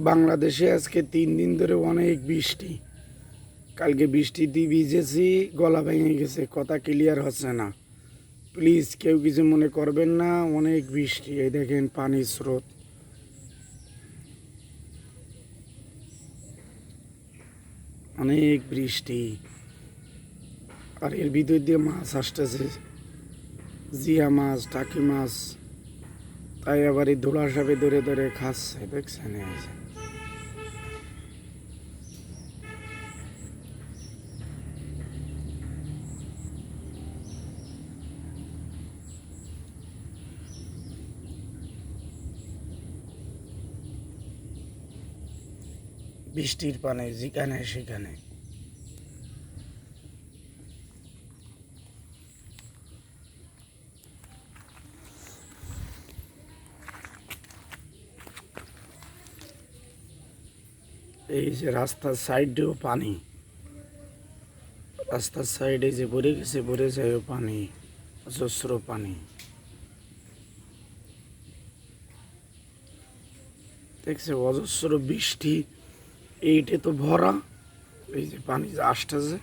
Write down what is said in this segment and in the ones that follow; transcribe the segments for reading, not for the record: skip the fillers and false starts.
বাংলাদেশে আজকে 3 দিন ধরে অনেক বৃষ্টি। কালকে বৃষ্টিতে ভিজেছি, গলা ভেঙে গেছে, কথা ক্লিয়ার হচ্ছে না। প্লিজ কেউ কিছু মনে করবেন না, অনেক বৃষ্টি। এই দেখেন পানির স্রোত, অনেক বৃষ্টি। আর এর ভিতর দিয়ে মাছ আসতেছে, জিয়া মাছ, টাকি মাছ। তাই আবার এই ধোলা সাপে ধরে ধরে খাচ্ছে, দেখছেন? এই যে বৃষ্টির পানি যেখানে সেখানে। এই যে রাস্তার সাইডেও পানি, রাস্তার সাইডে যে ভরে গেছে, ভরে যায়ও পানি, অজস্র পানি। দেখছে অজস্র বৃষ্টি, এইটা তো ভরা। এই যে পানি যে আসতেছে,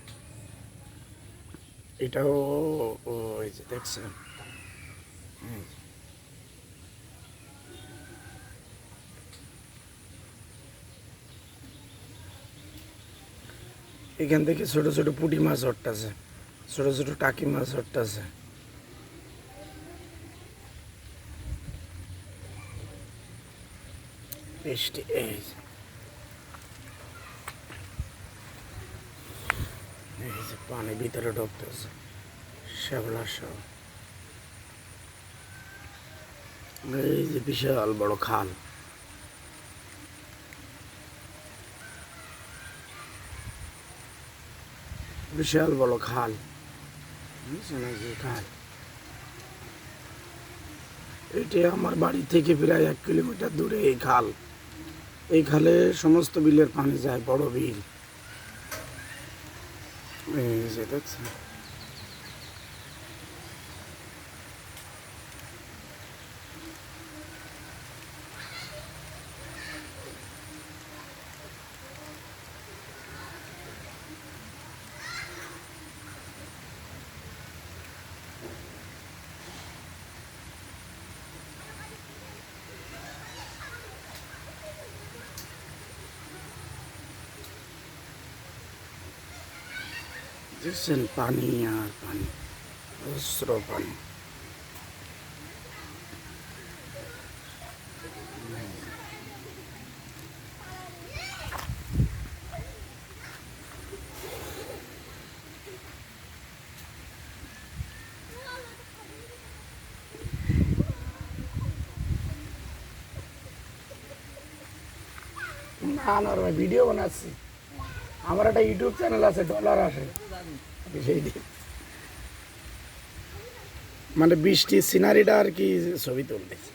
এটাও ওই যে দেখছেন। এখান থেকে ছোট ছোট পুঁটি মাছ হটতেছে, ছোট ছোট টাকি মাছ হটতেছে। বৃষ্টি এই যে পানি ভিতরে ঢুকতেছে, শ্যাওলা সহ। এই যে বিশাল বড় খাল, বিশাল বড় খাল, বুঝছেন? এই যে খাল, এটি আমার বাড়ি থেকে প্রায় 1 কিলোমিটার দূরে এই খাল। এই খালে সমস্ত বিলের পানি যায়, বড় বিল। এই যে দেখছেন, দেখছেন পানি আর পানি, অজস্র পানি। না না ভাই, ভিডিও বানাচ্ছি। আমার একটা ইউটিউব চ্যানেল আছে, ডলার আসে সেই দিয়ে, মানে বৃষ্টির সিনারিটা আর কি ছবি তুলতেছি।